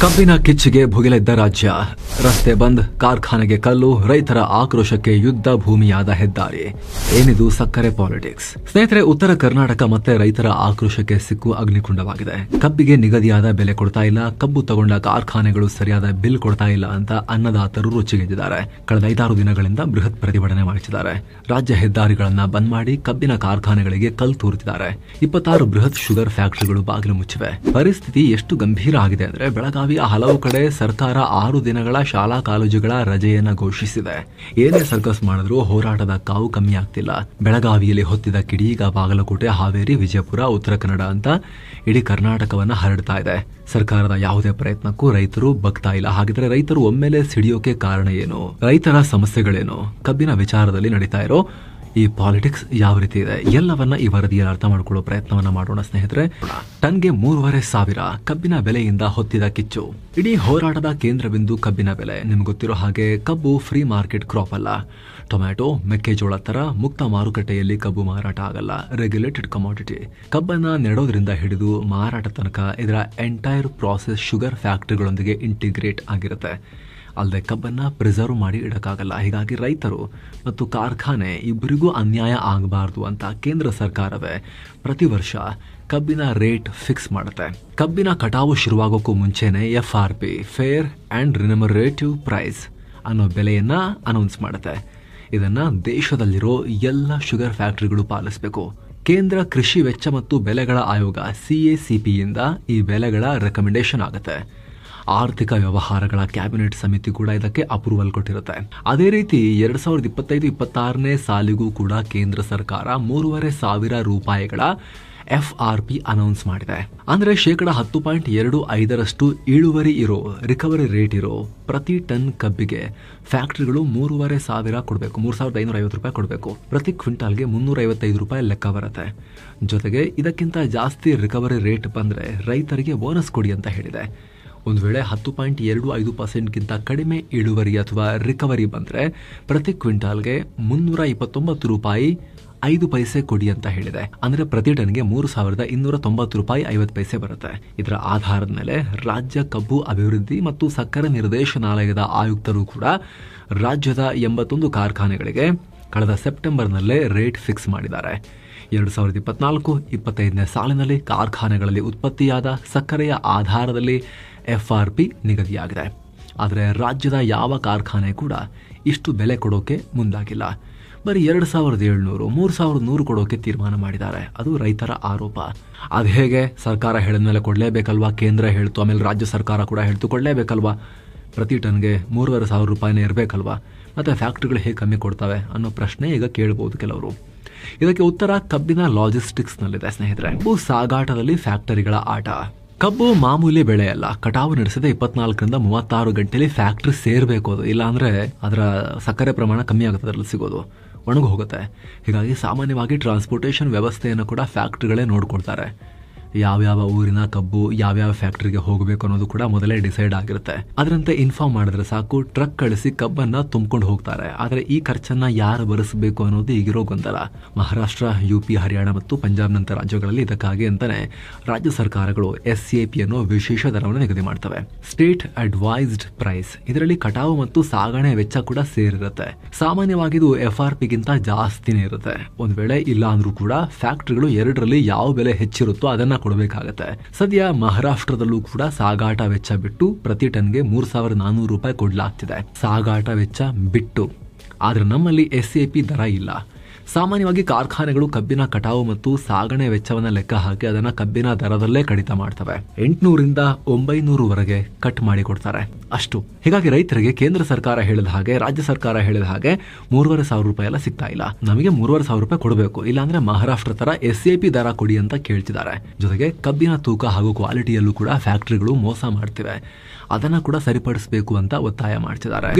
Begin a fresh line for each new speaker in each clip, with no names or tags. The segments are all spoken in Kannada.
ಕಬ್ಬಿನ ಕಿಚ್ಚಿಗೆ ಭುಗಿಲೆದ್ದ ರಾಜ್ಯ. ರಸ್ತೆ ಬಂದ್, ಕಾರ್ಖಾನೆಗೆ ಕಲ್ಲು, ರೈತರ ಆಕ್ರೋಶಕ್ಕೆ ಯುದ್ಧ ಭೂಮಿಯಾದ ಹೆದ್ದಾರಿ. ಏನಿದು ಸಕ್ಕರೆ ಪಾಲಿಟಿಕ್ಸ್? ಸ್ನೇಹಿತರೆ, ಉತ್ತರ ಕರ್ನಾಟಕ ಮತ್ತೆ ರೈತರ ಆಕ್ರೋಶಕ್ಕೆ ಸಿಕ್ಕು ಅಗ್ನಿಕುಂಡವಾಗಿದೆ. ಕಬ್ಬಿಗೆ ನಿಗದಿಯಾದ ಬೆಲೆ ಕೊಡ್ತಾ ಇಲ್ಲ, ಕಬ್ಬು ತಗೊಂಡ ಕಾರ್ಖಾನೆಗಳು ಸರಿಯಾದ ಬಿಲ್ ಕೊಡ್ತಾ ಇಲ್ಲ ಅಂತ ಅನ್ನದಾತರು ರುಚಿಗೆದ್ದಿದ್ದಾರೆ. ಕಳೆದ 5-6 ದಿನಗಳಿಂದ ಬೃಹತ್ ಪ್ರತಿಭಟನೆ ಮಾಡಿಸಿದ್ದಾರೆ. ರಾಜ್ಯ ಹೆದ್ದಾರಿಗಳನ್ನ ಬಂದ್ ಮಾಡಿ ಕಬ್ಬಿನ ಕಾರ್ಖಾನೆಗಳಿಗೆ ಕಲ್ಲು ತೂರುತ್ತಿದ್ದಾರೆ. 26 ಬೃಹತ್ ಶುಗರ್ ಫ್ಯಾಕ್ಟರಿಗಳು ಬಾಗಿಲು ಮುಚ್ಚಿವೆ. ಪರಿಸ್ಥಿತಿ ಎಷ್ಟು ಗಂಭೀರ ಆಗಿದೆ ಅಂದ್ರೆ, ಬೆಳಗಾವಿಯ ಹಲವು ಕಡೆ ಸರ್ಕಾರ 6 ದಿನಗಳ ಶಾಲಾ ಕಾಲೇಜುಗಳ ರಜೆಯನ್ನ ಘೋಷಿಸಿದೆ. ಏನೇ ಸರ್ಕಸ್ ಮಾಡಿದ್ರೂ ಹೋರಾಟದ ಕಾವು ಕಮ್ಮಿ ಆಗ್ತಿಲ್ಲ. ಬೆಳಗಾವಿಯಲ್ಲಿ ಹೊತ್ತಿದ ಕಿಡಿ ಈಗ ಬಾಗಲಕೋಟೆ, ಹಾವೇರಿ, ವಿಜಯಪುರ, ಉತ್ತರ ಕನ್ನಡ ಅಂತ ಇಡೀ ಕರ್ನಾಟಕವನ್ನ ಹರಡ್ತಾ ಇದೆ. ಸರ್ಕಾರದ ಯಾವುದೇ ಪ್ರಯತ್ನಕ್ಕೂ ರೈತರು ಬಗ್ತಾ ಇಲ್ಲ. ಹಾಗಿದ್ರೆ ರೈತರು ಒಮ್ಮೆಲೆ ಸಿಡಿಯೋಕೆ ಕಾರಣ ಏನು? ರೈತರ ಸಮಸ್ಯೆಗಳೇನು? ಕಬ್ಬಿನ ವಿಚಾರದಲ್ಲಿ ನಡೀತಾ ಇರೋ ಈ ಪಾಲಿಟಿಕ್ಸ್ ಯಾವ ರೀತಿ ಇದೆ? ಎಲ್ಲವನ್ನ ಈ ವರದಿಯಲ್ಲಿ ಅರ್ಥ ಮಾಡಿಕೊಳ್ಳೋ ಪ್ರಯತ್ನವನ್ನ ಮಾಡೋಣ ಸ್ನೇಹಿತರೆ. ಟನ್ಗೆ 3,500 ಕಬ್ಬಿನ ಬೆಲೆಯಿಂದ ಹೊತ್ತಿದ ಕಿಚ್ಚು. ಇಡೀ ಹೋರಾಟದ ಕೇಂದ್ರ ಬಿಂದು ಕಬ್ಬಿನ ಬೆಲೆ. ನಿಮ್ಗೆ ಗೊತ್ತಿರೋ ಹಾಗೆ ಕಬ್ಬು ಫ್ರೀ ಮಾರ್ಕೆಟ್ ಕ್ರಾಪ್ ಅಲ್ಲ. ಟೊಮ್ಯಾಟೊ, ಮೆಕ್ಕೆಜೋಳ ತರ ಮುಕ್ತ ಮಾರುಕಟ್ಟೆಯಲ್ಲಿ ಕಬ್ಬು ಮಾರಾಟ ಆಗಲ್ಲ. Regulated commodity. ಕಬ್ಬನ್ನ ನೆಡೋದ್ರಿಂದ ಹಿಡಿದು ಮಾರಾಟ ತನಕ ಇದರ ಎಂಟೈರ್ ಪ್ರಾಸೆಸ್ ಶುಗರ್ ಫ್ಯಾಕ್ಟರಿಗಳೊಂದಿಗೆ ಇಂಟಿಗ್ರೇಟ್ ಆಗಿರುತ್ತೆ. ಅಲ್ಲದೆ ಕಬ್ಬನ್ನ ಪ್ರಿಸರ್ವ್ ಮಾಡಿ ಇಡಕ್ಕಾಗಲ್ಲ. ಹೀಗಾಗಿ ರೈತರು ಮತ್ತು ಕಾರ್ಖಾನೆ ಇಬ್ಬರಿಗೂ ಅನ್ಯಾಯ ಆಗಬಾರದು ಅಂತ ಕೇಂದ್ರ ಸರ್ಕಾರವೇ ಪ್ರತಿ ವರ್ಷ ಕಬ್ಬಿನ ರೇಟ್ ಫಿಕ್ಸ್ ಮಾಡುತ್ತೆ. ಕಬ್ಬಿನ ಕಟಾವು ಶುರುವಾಗೋಕ್ಕೂ ಮುಂಚೆನೆ FRP, ಫೇರ್ ಅಂಡ್ ರಿಮ್ಯುನರೇಟಿವ್ ಪ್ರೈಸ್ ಅನ್ನೋ ಬೆಲೆಯನ್ನ ಅನೌನ್ಸ್ ಮಾಡುತ್ತೆ. ಇದನ್ನ ದೇಶದಲ್ಲಿರೋ ಎಲ್ಲ ಶುಗರ್ ಫ್ಯಾಕ್ಟರಿಗಳು ಪಾಲಿಸಬೇಕು. ಕೇಂದ್ರ ಕೃಷಿ ವೆಚ್ಚ ಮತ್ತು ಬೆಲೆಗಳ ಆಯೋಗ CACP ಯಿಂದ ಈ ಬೆಲೆಗಳ ರೆಕಮೆಂಡೇಶನ್ ಆಗುತ್ತೆ. ಆರ್ಥಿಕ ವ್ಯವಹಾರಗಳ ಕ್ಯಾಬಿನೆಟ್ ಸಮಿತಿ ಕೂಡ ಇದಕ್ಕೆ ಅಪ್ರೂವಲ್ ಕೊಟ್ಟಿರುತ್ತೆ. ಅದೇ ರೀತಿ 2025-26ನೇ ಸಾಲಿಗೂ ಕೂಡ ಕೇಂದ್ರ ಸರ್ಕಾರ 3,500 ರೂಪಾಯಿಗಳ FRP ಅನೌನ್ಸ್ ಮಾಡಿದೆ. ಅಂದ್ರೆ 10.25% ಇಳುವರಿ ಇರೋ, ರಿಕವರಿ ರೇಟ್ ಇರೋ ಪ್ರತಿ ಟನ್ ಕಬ್ಬಿಗೆ ಫ್ಯಾಕ್ಟರಿಗಳು 3,500 ಕೊಡಬೇಕು. 3,550 ರೂಪಾಯಿ ಕೊಡಬೇಕು. ಪ್ರತಿ ಕ್ವಿಂಟಾಲ್ಗೆ 355 ರೂಪಾಯಿ ಲೆಕ್ಕ ಬರುತ್ತೆ. ಜೊತೆಗೆ ಇದಕ್ಕಿಂತ ಜಾಸ್ತಿ ರಿಕವರಿ ರೇಟ್ ಬಂದ್ರೆ ರೈತರಿಗೆ ಬೋನಸ್ ಕೊಡಿ ಅಂತ ಹೇಳಿದೆ. ಒಂದು ವೇಳೆ 10.25%ಗಿಂತ ಕಡಿಮೆ ಇಳುವರಿ ಅಥವಾ ರಿಕವರಿ ಬಂದ್ರೆ ಪ್ರತಿ ಕ್ವಿಂಟಾಲ್ಗೆ 329 ರೂಪಾಯಿ 5 ಪೈಸೆ ಕೊಡಿ ಅಂತ ಹೇಳಿದೆ. ಅಂದ್ರೆ ಪ್ರತಿ ಟನ್ಗೆ 3,290 ರೂಪಾಯಿ 50 ಪೈಸೆ ಬರುತ್ತೆ. ಇದರ ಆಧಾರದ ಮೇಲೆ ರಾಜ್ಯ ಕಬ್ಬು ಅಭಿವೃದ್ಧಿ ಮತ್ತು ಸಕ್ಕರೆ ನಿರ್ದೇಶನಾಲಯದ ಆಯುಕ್ತರು ಕೂಡ ರಾಜ್ಯದ 81 ಕಾರ್ಖಾನೆಗಳಿಗೆ ಕಳೆದ ಸೆಪ್ಟೆಂಬರ್ನಲ್ಲೇ ರೇಟ್ ಫಿಕ್ಸ್ ಮಾಡಿದ್ದಾರೆ. 2024-25ನೇ ಸಾಲಿನಲ್ಲಿ ಕಾರ್ಖಾನೆಗಳಲ್ಲಿ ಉತ್ಪತ್ತಿಯಾದ ಸಕ್ಕರೆಯ ಆಧಾರದಲ್ಲಿ FRP ನಿಗದಿಯಾಗಿದೆ. ಆದರೆ ರಾಜ್ಯದ ಯಾವ ಕಾರ್ಖಾನೆ ಕೂಡ ಇಷ್ಟು ಬೆಲೆ ಕೊಡೋಕೆ ಮುಂದಾಗಿಲ್ಲ. ಬರೀ 2,700, 3,100 ಕೊಡೋಕೆ ತೀರ್ಮಾನ ಮಾಡಿದ್ದಾರೆ. ಅದು ರೈತರ ಆರೋಪ. ಅದು ಹೇಗೆ? ಸರ್ಕಾರ ಹೇಳಿದ್ಮೇಲೆ ಕೊಡಲೇಬೇಕಲ್ವಾ? ಕೇಂದ್ರ ಹೇಳ್ತು, ಆಮೇಲೆ ರಾಜ್ಯ ಸರ್ಕಾರ ಕೂಡ ಹೇಳ್ತು, ಕೊಡಲೇಬೇಕಲ್ವಾ? ಪ್ರತಿ ಟನ್ಗೆ 3,500 ರೂಪಾಯಿನೇ ಇರಬೇಕಲ್ವಾ? ಮತ್ತೆ ಫ್ಯಾಕ್ಟ್ರಿಗಳು ಹೇಗೆ ಕಮ್ಮಿ ಕೊಡ್ತವೆ ಅನ್ನೋ ಪ್ರಶ್ನೆ ಈಗ ಕೇಳಬಹುದು ಕೆಲವರು. ಇದಕ್ಕೆ ಉತ್ತರ ಕಬ್ಬಿನ ಲಾಜಿಸ್ಟಿಕ್ಸ್ನಲ್ಲಿದೆ ಸ್ನೇಹಿತರೆ. ಕಬ್ಬು ಸಾಗಾಟದಲ್ಲಿ ಫ್ಯಾಕ್ಟರಿಗಳ ಆಟ. ಕಬ್ಬು ಮಾಮೂಲಿ ಬೆಳೆ ಅಲ್ಲ. ಕಟಾವು ನಡೆಸಿದ 24-36 ಗಂಟೆಲಿ ಫ್ಯಾಕ್ಟರಿ ಸೇರ್ಬೇಕು. ಅದು ಇಲ್ಲಾಂದ್ರೆ ಅದರ ಸಕ್ಕರೆ ಪ್ರಮಾಣ ಕಮ್ಮಿ ಆಗುತ್ತೆ, ಅದರಲ್ಲಿ ಸಿಗೋದು ಒಣಗಿ ಹೋಗುತ್ತೆ. ಹೀಗಾಗಿ ಸಾಮಾನ್ಯವಾಗಿ ಟ್ರಾನ್ಸ್ಪೋರ್ಟೇಷನ್ ವ್ಯವಸ್ಥೆಯನ್ನು ಕೂಡ ಫ್ಯಾಕ್ಟರಿಗಳೇ ನೋಡ್ಕೊಳ್ತಾರೆ. ಯಾವ್ಯಾವ ಊರಿನ ಕಬ್ಬು ಯಾವ್ಯಾವ ಫ್ಯಾಕ್ಟರಿಗೆ ಹೋಗಬೇಕು ಅನ್ನೋದು ಕೂಡ ಮೊದಲೇ ಡಿಸೈಡ್ ಆಗಿರುತ್ತೆ. ಅದರಂತೆ ಇನ್ಫಾರ್ಮ್ ಮಾಡಿದ್ರೆ ಸಾಕು, ಟ್ರಕ್ ಕಳಿಸಿ ಕಬ್ಬನ್ನ ತುಂಬಿಕೊಂಡು ಹೋಗ್ತಾರೆ. ಆದ್ರೆ ಈ ಖರ್ಚನ್ನ ಯಾರು ಭರಿಸಬೇಕು ಅನ್ನೋದು ಈಗಿರೋ ಗೊಂದಲ. ಮಹಾರಾಷ್ಟ್ರ, UP, ಹರಿಯಾಣ ಮತ್ತು ಪಂಜಾಬ್ನಂತ ರಾಜ್ಯಗಳಲ್ಲಿ ಇದಕ್ಕಾಗಿ ಅಂತಾನೆ ರಾಜ್ಯ ಸರ್ಕಾರಗಳು SAP ಅನ್ನೋ ವಿಶೇಷ ದರವನ್ನು ನಿಗದಿ ಮಾಡ್ತವೆ. State advised price. ಇದರಲ್ಲಿ ಕಟಾವು ಮತ್ತು ಸಾಗಣೆ ವೆಚ್ಚ ಕೂಡ ಸೇರಿರುತ್ತೆ. ಸಾಮಾನ್ಯವಾಗಿ ಇದು FRPಗಿಂತ ಜಾಸ್ತಿನೇ ಇರುತ್ತೆ. ಒಂದ್ ವೇಳೆ ಇಲ್ಲ ಅಂದ್ರೂ ಕೂಡ ಫ್ಯಾಕ್ಟರಿಗಳು ಎರಡರಲ್ಲಿ ಯಾವ ಬೆಲೆ ಹೆಚ್ಚಿರುತ್ತೋ ಅದನ್ನ ಕೊಡಬೇಕಾಗತ್ತೆ. ಸದ್ಯ ಮಹಾರಾಷ್ಟ್ರದಲ್ಲೂ ಕೂಡ ಸಾಗಾಟ ವೆಚ್ಚ ಬಿಟ್ಟು ಪ್ರತಿ ಟನ್ಗೆ 3,400 ರೂಪಾಯಿ ಕೊಡ್ಲಾಗ್ತಿದೆ. ಸಾಗಾಟ ವೆಚ್ಚ ಬಿಟ್ಟು. ಆದ್ರೆ ನಮ್ಮಲ್ಲಿ SAP ದರ ಇಲ್ಲ. ಸಾಮಾನ್ಯವಾಗಿ ಕಾರ್ಖಾನೆಗಳು ಕಬ್ಬಿನ ಕಟಾವು ಮತ್ತು ಸಾಗಣೆ ವೆಚ್ಚವನ್ನ ಲೆಕ್ಕ ಹಾಕಿ ಅದನ್ನ ಕಬ್ಬಿನ ದರದಲ್ಲೇ ಕಡಿತ ಮಾಡ್ತವೆ. 800ರಿಂದ 900ವರೆಗೆ ಕಟ್ ಮಾಡಿ ಕೊಡ್ತಾರೆ ಅಷ್ಟು. ಹೀಗಾಗಿ ರೈತರಿಗೆ ಕೇಂದ್ರ ಸರ್ಕಾರ ಹೇಳಿದ ಹಾಗೆ, ರಾಜ್ಯ ಸರ್ಕಾರ ಹೇಳಿದ ಹಾಗೆ 3,500 ರೂಪಾಯಿ ಎಲ್ಲ ಸಿಗ್ತಾ ಇಲ್ಲ. ನಮಗೆ 3,500 ರೂಪಾಯಿ ಕೊಡಬೇಕು, ಇಲ್ಲಾಂದ್ರೆ ಮಹಾರಾಷ್ಟ್ರ ತರ SAP ದರ ಕೊಡಿ ಅಂತ ಕೇಳ್ತಿದ್ದಾರೆ. ಜೊತೆಗೆ ಕಬ್ಬಿನ ತೂಕ ಹಾಗೂ ಕ್ವಾಲಿಟಿಯಲ್ಲೂ ಕೂಡ ಫ್ಯಾಕ್ಟರಿಗಳು ಮೋಸ ಮಾಡ್ತಿವೆ. ಅದನ್ನ ಕೂಡ ಸರಿಪಡಿಸಬೇಕು ಅಂತ ಒತ್ತಾಯ ಮಾಡ್ತಿದ್ದಾರೆ.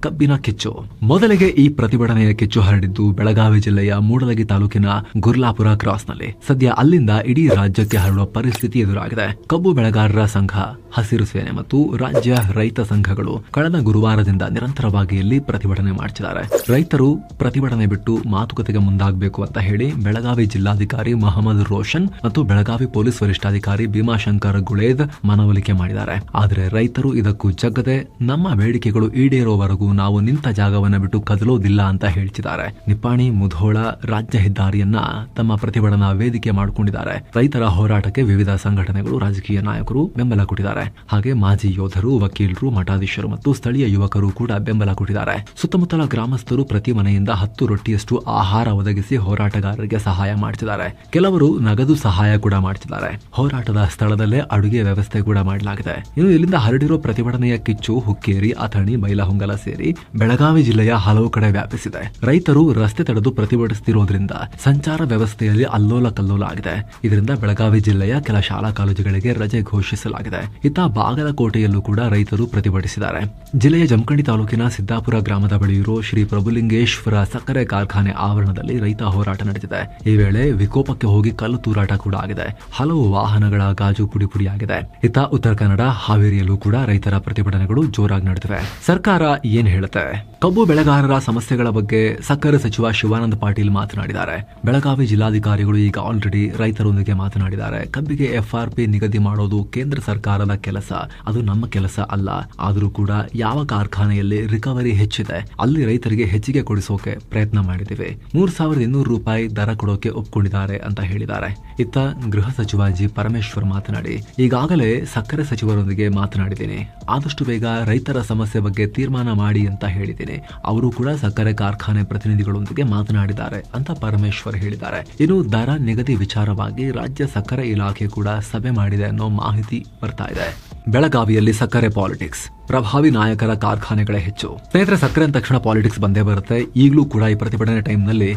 ಕಬ್ಬಿನ ಕಿಚ್ಚು. ಮೊದಲಿಗೆ ಈ ಪ್ರತಿಭಟನೆಯ ಕಿಚ್ಚು ಹರಡಿದ್ದು ಬೆಳಗಾವಿ ಜಿಲ್ಲೆಯ ಮೂಡಲಗಿ ತಾಲೂಕಿನ ಗುರ್ಲಾಪುರ ಕ್ರಾಸ್ನಲ್ಲಿ. ಸದ್ಯ ಅಲ್ಲಿಂದ ಇಡೀ ರಾಜ್ಯಕ್ಕೆ ಹರಡುವ ಪರಿಸ್ಥಿತಿ ಎದುರಾಗಿದೆ. ಕಬ್ಬು ಬೆಳೆಗಾರರ ಸಂಘ ಹಸಿರು ಸೇನೆ ಮತ್ತು ರಾಜ್ಯ ರೈತ ಸಂಘಗಳು ಕಳೆದ ಗುರುವಾರದಿಂದ ನಿರಂತರವಾಗಿ ಇಲ್ಲಿ ಪ್ರತಿಭಟನೆ ಮಾಡ್ತಿದ್ದಾರೆ. ರೈತರು ಪ್ರತಿಭಟನೆ ಬಿಟ್ಟು ಮಾತುಕತೆಗೆ ಮುಂದಾಗಬೇಕು ಅಂತ ಹೇಳಿ ಬೆಳಗಾವಿ ಜಿಲ್ಲಾಧಿಕಾರಿ ಮಹಮ್ಮದ್ ರೋಷನ್ ಮತ್ತು ಬೆಳಗಾವಿ ಪೊಲೀಸ್ ವರಿಷ್ಠಾಧಿಕಾರಿ ಭೀಮಾಶಂಕರ್ ಗುಳೇದ್ ಮನವೊಲಿಕೆ ಮಾಡಿದ್ದಾರೆ. ಆದರೆ ರೈತರು ಇದಕ್ಕೂ ಜಗ್ಗದೆ ನಮ್ಮ ಬೇಡಿಕೆಗಳು ಈಡೇರುವವರೆಗೂ ನಾವು ನಿಂತ ಜಾಗವನ್ನು ಬಿಟ್ಟು ಕದಲೋದಿಲ್ಲ ಅಂತ ಹೇಳ್ತಿದ್ದಾರೆ. ನಿಪ್ಪಾಣಿ ಮುಧೋಳ ರಾಜ್ಯ ಹೆದ್ದಾರಿಯನ್ನ ತಮ್ಮ ಪ್ರತಿಭಟನಾ ವೇದಿಕೆ ಮಾಡಿಕೊಂಡಿದ್ದಾರೆ. ರೈತರ ಹೋರಾಟಕ್ಕೆ ವಿವಿಧ ಸಂಘಟನೆಗಳು, ರಾಜಕೀಯ ನಾಯಕರು ಬೆಂಬಲ ಕೊಟ್ಟಿದ್ದಾರೆ. ಹಾಗೆ ಮಾಜಿ ಯೋಧರು, ವಕೀಲರು, ಮಠಾಧೀಶರು ಮತ್ತು ಸ್ಥಳೀಯ ಯುವಕರು ಕೂಡ ಬೆಂಬಲ ಕೊಟ್ಟಿದ್ದಾರೆ. ಸುತ್ತಮುತ್ತಲ ಗ್ರಾಮಸ್ಥರು ಪ್ರತಿ ಮನೆಯಿಂದ 10 ರೊಟ್ಟಿಯಷ್ಟು ಆಹಾರ ಒದಗಿಸಿ ಹೋರಾಟಗಾರರಿಗೆ ಸಹಾಯ ಮಾಡ್ತಿದ್ದಾರೆ. ಕೆಲವರು ನಗದು ಸಹಾಯ ಕೂಡ ಮಾಡ್ತಿದ್ದಾರೆ. ಹೋರಾಟದ ಸ್ಥಳದಲ್ಲೇ ಅಡುಗೆ ವ್ಯವಸ್ಥೆ ಕೂಡ ಮಾಡಲಾಗಿದೆ. ಇನ್ನು ಇಲ್ಲಿಂದ ಹರಡಿರೋ ಪ್ರತಿಭಟನೆಯ ಕಿಚ್ಚು ಹುಕ್ಕೇರಿ, ಅಥಣಿ, ಬೈಲಹೊಂಗಲ ಸೇರಿ ಬೆಳಗಾವಿ ಜಿಲ್ಲೆಯ ಹಲವು ಕಡೆ ವ್ಯಾಪಿಸಿದೆ. ರೈತರು ರಸ್ತೆ ತಡೆದು ಪ್ರತಿಭಟಿಸುತ್ತಿರುವುದರಿಂದ ಸಂಚಾರ ವ್ಯವಸ್ಥೆಯಲ್ಲಿ ಅಲ್ಲೋಲ ಕಲ್ಲೋಲ ಆಗಿದೆ. ಇದರಿಂದ ಬೆಳಗಾವಿ ಜಿಲ್ಲೆಯ ಕೆಲ ಶಾಲಾ ಕಾಲೇಜುಗಳಿಗೆ ರಜೆ ಘೋಷಿಸಲಾಗಿದೆ. ಇತ್ತ ಬಾಗಲಕೋಟೆಯಲ್ಲೂ ಕೂಡ ರೈತರು ಪ್ರತಿಭಟಿಸಿದ್ದಾರೆ. ಜಿಲ್ಲೆಯ ಜಮಖಂಡಿ ತಾಲೂಕಿನ ಸಿದ್ದಾಪುರ ಗ್ರಾಮದ ಬಳಿ ಇರೋ ಶ್ರೀ ಪ್ರಭುಲಿಂಗೇಶ್ವರ ಸಕ್ಕರೆ ಕಾರ್ಖಾನೆ ಆವರಣದಲ್ಲಿ ರೈತ ಹೋರಾಟ ನಡೆದಿದೆ. ಈ ವೇಳೆ ವಿಕೋಪಕ್ಕೆ ಹೋಗಿ ಕಲ್ಲು ತೂರಾಟ ಕೂಡ ಆಗಿದೆ. ಹಲವು ವಾಹನಗಳ ಗಾಜು ಪುಡಿ ಪುಡಿಯಾಗಿದೆ. ಇತ್ತ ಉತ್ತರ ಕನ್ನಡ, ಹಾವೇರಿಯಲ್ಲೂ ಕೂಡ ರೈತರ ಪ್ರತಿಭಟನೆಗಳು ಜೋರಾಗಿ ನಡೆದಿವೆ. ಸರ್ಕಾರ ಏನ್ ಹೇಳುತ್ತೆ? ಕಬ್ಬು ಬೆಳೆಗಾರರ ಸಮಸ್ಯೆಗಳ ಬಗ್ಗೆ ಸಕ್ಕರೆ ಸಚಿವ ಶಿವಾನಂದ ಪಾಟೀಲ್ ಮಾತನಾಡಿದ್ದಾರೆ. ಬೆಳಗಾವಿ ಜಿಲ್ಲಾಧಿಕಾರಿಗಳು ಈಗ ಆಲ್ರೆಡಿ ರೈತರೊಂದಿಗೆ ಮಾತನಾಡಿದ್ದಾರೆ. ಕಬ್ಬಿಗೆ FRP ನಿಗದಿ ಮಾಡೋದು ಕೇಂದ್ರ ಸರ್ಕಾರದ ಕೆಲಸ, ಅದು ನಮ್ಮ ಕೆಲಸ ಅಲ್ಲ. ಆದರೂ ಕೂಡ ಯಾವ ಕಾರ್ಖಾನೆಯಲ್ಲಿ ರಿಕವರಿ ಹೆಚ್ಚಿದೆ ಅಲ್ಲಿ ರೈತರಿಗೆ ಹೆಚ್ಚಿಗೆ ಕೊಡಿಸೋಕೆ ಪ್ರಯತ್ನ ಮಾಡಿದ್ದೇವೆ. 3,200 ರೂಪಾಯಿ ದರ ಕೊಡೋಕೆ ಒಪ್ಕೊಂಡಿದ್ದಾರೆ ಅಂತ ಹೇಳಿದ್ದಾರೆ. ಇತ್ತ ಗೃಹ ಸಚಿವ ಜಿ ಪರಮೇಶ್ವರ್ ಮಾತನಾಡಿ, ಈಗಾಗಲೇ ಸಕ್ಕರೆ ಸಚಿವರೊಂದಿಗೆ ಮಾತನಾಡಿದ್ದೀನಿ. ಆದಷ್ಟು ಬೇಗ ರೈತರ ಸಮಸ್ಯೆ ಬಗ್ಗೆ ತೀರ್ಮಾನ ಮಾಡಿ ಅಂತ ಹೇಳಿದ್ದೀನಿ. ಅವರು ಕೂಡ ಸಕ್ಕರೆ ಕಾರ್ಖಾನೆ ಪ್ರತಿನಿಧಿಗಳೊಂದಿಗೆ ಮಾತನಾಡಿದ್ದಾರೆ ಅಂತ ಪರಮೇಶ್ವರ್ ಹೇಳಿದ್ದಾರೆ. ಇನ್ನು ದರ ನಿಗದಿ ವಿಚಾರವಾಗಿ ರಾಜ್ಯ ಸಕ್ಕರೆ ಇಲಾಖೆ ಕೂಡ ಸಭೆ ಮಾಡಿದೆ ಅನ್ನೋ ಮಾಹಿತಿ ಬರ್ತಾ ಇದೆ. ಬೆಳಗಾವಿಯಲ್ಲಿ ಸಕ್ಕರೆ ಪಾಲಿಟಿಕ್ಸ್, ಪ್ರಭಾವಿ ನಾಯಕರ ಕಾರ್ಖಾನೆಗಳೇ ಹೆಚ್ಚು. ಸ್ನೇಹಿತರೆ, ಸಕ್ಕರೆ ಅಂದ ತಕ್ಷಣ ಪಾಲಿಟಿಕ್ಸ್ ಬಂದೇ ಬರುತ್ತೆ. ಈಗಲೂ ಕೂಡ ಈ ಪ್ರತಿಭಟನೆ ಟೈಮ್ನಲ್ಲಿ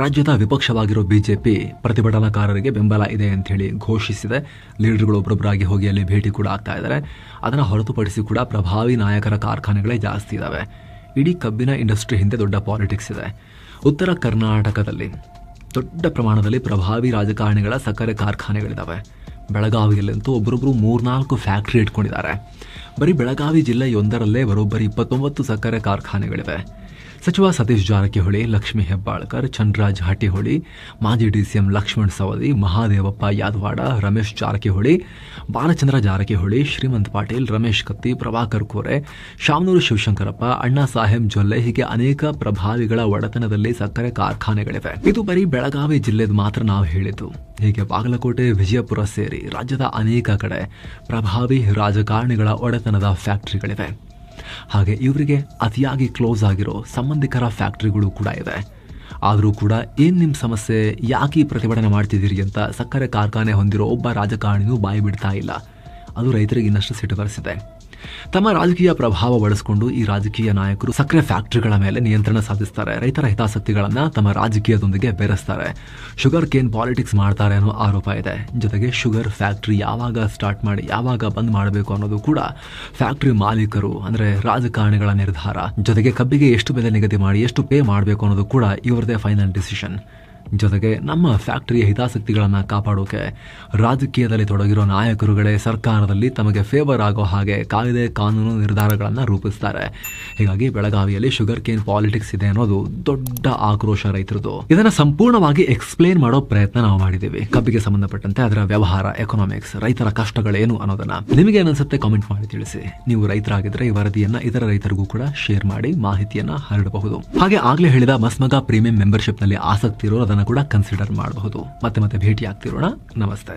ರಾಜ್ಯದ ವಿಪಕ್ಷವಾಗಿರೋ ಬಿಜೆಪಿ ಪ್ರತಿಭಟನಾಕಾರರಿಗೆ ಬೆಂಬಲ ಇದೆ ಅಂತ ಹೇಳಿ ಘೋಷಿಸಿದೆ. ಲೀಡರ್ಗಳು ಒಬ್ಬೊಬ್ಬರಾಗಿ ಹೋಗಿ ಅಲ್ಲಿ ಭೇಟಿ ಕೂಡ ಆಗ್ತಾ ಇದ್ದಾರೆ. ಅದನ್ನು ಹೊರತುಪಡಿಸಿ ಕೂಡ ಪ್ರಭಾವಿ ನಾಯಕರ ಕಾರ್ಖಾನೆಗಳೇ ಜಾಸ್ತಿ ಇದಾವೆ. ಇಡೀ ಕಬ್ಬಿನ ಇಂಡಸ್ಟ್ರಿ ಹಿಂದೆ ದೊಡ್ಡ ಪಾಲಿಟಿಕ್ಸ್ ಇದೆ. ಉತ್ತರ ಕರ್ನಾಟಕದಲ್ಲಿ ದೊಡ್ಡ ಪ್ರಮಾಣದಲ್ಲಿ ಪ್ರಭಾವಿ ರಾಜಕಾರಣಿಗಳ ಸಕ್ಕರೆ ಕಾರ್ಖಾನೆಗಳಿದ್ದಾವೆ. ಬೆಳಗಾವಿಯಲ್ಲಂತೂ ಒಬ್ಬರೊಬ್ಬರು 3-4 ಫ್ಯಾಕ್ಟರಿ ಇಟ್ಕೊಂಡಿದ್ದಾರೆ. ಬರೀ ಬೆಳಗಾವಿ ಜಿಲ್ಲೆಯೊಂದರಲ್ಲೇ ಬರೋಬ್ಬರಿ 29 ಸಕ್ಕರೆ ಕಾರ್ಖಾನೆಗಳಿವೆ. ಸಚಿವ ಸತೀಶ್ ಜಾರಕಿಹೊಳಿ, ಲಕ್ಷ್ಮೀ ಹೆಬ್ಬಾಳ್ಕರ್, ಚಂದ್ರರಾಜ್ ಹಟ್ಟಿಹೊಳಿ, ಮಾಜಿ DCM ಲಕ್ಷ್ಮಣ್ ಸವದಿ, ಮಹಾದೇವಪ್ಪ ಯಾದವಾಡ, ರಮೇಶ್ ಜಾರಕಿಹೊಳಿ, ಬಾಲಚಂದ್ರ ಜಾರಕಿಹೊಳಿ, ಶ್ರೀಮಂತ್ ಪಾಟೀಲ್, ರಮೇಶ್ ಕತ್ತಿ, ಪ್ರಭಾಕರ್ ಕೋರೆ, ಶಾಮನೂರು ಶಿವಶಂಕರಪ್ಪ, ಅಣ್ಣಾ ಸಾಹೇಬ್ ಜೊಲ್ಲೆ ಹೀಗೆ ಅನೇಕ ಪ್ರಭಾವಿಗಳ ಒಡೆತನದಲ್ಲಿ ಸಕ್ಕರೆ ಕಾರ್ಖಾನೆಗಳಿವೆ. ಇದು ಬರೀ ಬೆಳಗಾವಿ ಜಿಲ್ಲೆದು ಮಾತ್ರ ನಾವು ಹೇಳಿದ್ದು. ಹೀಗೆ ಬಾಗಲಕೋಟೆ, ವಿಜಯಪುರ ಸೇರಿ ರಾಜ್ಯದ ಅನೇಕ ಕಡೆ ಪ್ರಭಾವಿ ರಾಜಕಾರಣಿಗಳ ಒಡೆತನದ ಫ್ಯಾಕ್ಟರಿಗಳಿವೆ. ಹಾಗೆ ಇವರಿಗೆ ಅತಿಯಾಗಿ ಕ್ಲೋಸ್ ಆಗಿರೋ ಸಂಬಂಧಿಕರ ಫ್ಯಾಕ್ಟರಿಗಳು ಕೂಡ ಇದೆ. ಆದರೂ ಕೂಡ ಏನ್ ನಿಮ್ಮ ಸಮಸ್ಯೆ, ಯಾಕೆ ಪ್ರತಿಭಟನೆ ಮಾಡ್ತಿದ್ದೀರಿ ಅಂತ ಸಕ್ಕರೆ ಕಾರ್ಖಾನೆ ಹೊಂದಿರೋ ಒಬ್ಬ ರಾಜಕಾರಣಿಯೂ ಬಾಯಿ ಬಿಡ್ತಾ ಇಲ್ಲ. ಅದು ರೈತರಿಗೆ ಇನ್ನಷ್ಟು ಸಿಟ್ಟು ಬರೆಸಿದೆ. ತಮ್ಮ ರಾಜಕೀಯ ಪ್ರಭಾವ ಬಳಸಿಕೊಂಡು ಈ ರಾಜಕೀಯ ನಾಯಕರು ಸಕ್ಕರೆ ಫ್ಯಾಕ್ಟರಿಗಳ ಮೇಲೆ ನಿಯಂತ್ರಣ ಸಾಧಿಸ್ತಾರೆ. ರೈತರ ಹಿತಾಸಕ್ತಿಗಳನ್ನ ತಮ್ಮ ರಾಜಕೀಯದೊಂದಿಗೆ ಬೆರೆಸ್ತಾರೆ. ಶುಗರ್ ಕೇನ್ ಪಾಲಿಟಿಕ್ಸ್ ಮಾಡ್ತಾರೆ ಅನ್ನೋ ಆರೋಪ ಇದೆ. ಜೊತೆಗೆ ಶುಗರ್ ಫ್ಯಾಕ್ಟರಿ ಯಾವಾಗ ಸ್ಟಾರ್ಟ್ ಮಾಡಿ ಯಾವಾಗ ಬಂದ್ ಮಾಡಬೇಕು ಅನ್ನೋದು ಕೂಡ ಫ್ಯಾಕ್ಟರಿ ಮಾಲೀಕರು ಅಂದ್ರೆ ರಾಜಕಾರಣಿಗಳ ನಿರ್ಧಾರ. ಜೊತೆಗೆ ಕಬ್ಬಿಗೆ ಎಷ್ಟು ಬೆಲೆ ನಿಗದಿ ಮಾಡಿ ಎಷ್ಟು ಪೇ ಮಾಡಬೇಕು ಅನ್ನೋದು ಕೂಡ ಇವರದೇ ಫೈನಲ್ ಡಿಸಿಷನ್. ಜೊತೆಗೆ ನಮ್ಮ ಫ್ಯಾಕ್ಟರಿಯ ಹಿತಾಸಕ್ತಿಗಳನ್ನ ಕಾಪಾಡೋಕೆ ರಾಜಕೀಯದಲ್ಲಿ ತೊಡಗಿರೋ ನಾಯಕರುಗಳೇ ಸರ್ಕಾರದಲ್ಲಿ ತಮಗೆ ಫೇವರ್ ಆಗೋ ಹಾಗೆ ಕಾಯ್ದೆ ಕಾನೂನು ನಿರ್ಧಾರಗಳನ್ನು ರೂಪಿಸ್ತಾರೆ. ಹೀಗಾಗಿ ಬೆಳಗಾವಿಯಲ್ಲಿ ಶುಗರ್ ಕೇನ್ ಪಾಲಿಟಿಕ್ಸ್ ಇದೆ ಅನ್ನೋದು ದೊಡ್ಡ ಆಕ್ರೋಶ ರೈತರದು. ಇದನ್ನ ಸಂಪೂರ್ಣವಾಗಿ ಎಕ್ಸ್ಪ್ಲೇನ್ ಮಾಡೋ ಪ್ರಯತ್ನ ನಾವು ಮಾಡಿದ್ದೀವಿ. ಕಬ್ಬಿಗೆ ಸಂಬಂಧಪಟ್ಟಂತೆ ಅದರ ವ್ಯವಹಾರ, ಎಕನಾಮಿಕ್ಸ್, ರೈತರ ಕಷ್ಟಗಳೇನು ಅನ್ನೋದನ್ನ ನಿಮಗೆ ಏನನ್ಸುತ್ತೆ ಕಾಮೆಂಟ್ ಮಾಡಿ ತಿಳಿಸಿ. ನೀವು ರೈತರಾಗಿದ್ರೆ ಈ ವರದಿಯನ್ನ ಇತರ ರೈತರಿಗೂ ಕೂಡ ಶೇರ್ ಮಾಡಿ ಮಾಹಿತಿಯನ್ನ ಹರಡಬಹುದು. ಹಾಗೆ ಆಗ್ಲೇ ಹೇಳಿದ ಮಸ್ಮಗ ಪ್ರೀಮಿಯಂ ಮೆಂಬರ್ಶಿಪ್ ನಲ್ಲಿ ಆಸಕ್ತಿ ಇರೋರು ಅದನ್ನ ಕೂಡ ಕನ್ಸಿಡರ್ ಮಾಡಬಹುದು. ಮತ್ತೆ ಭೇಟಿ ಆಗ್ತಿರೋಣ. ನಮಸ್ತೆ.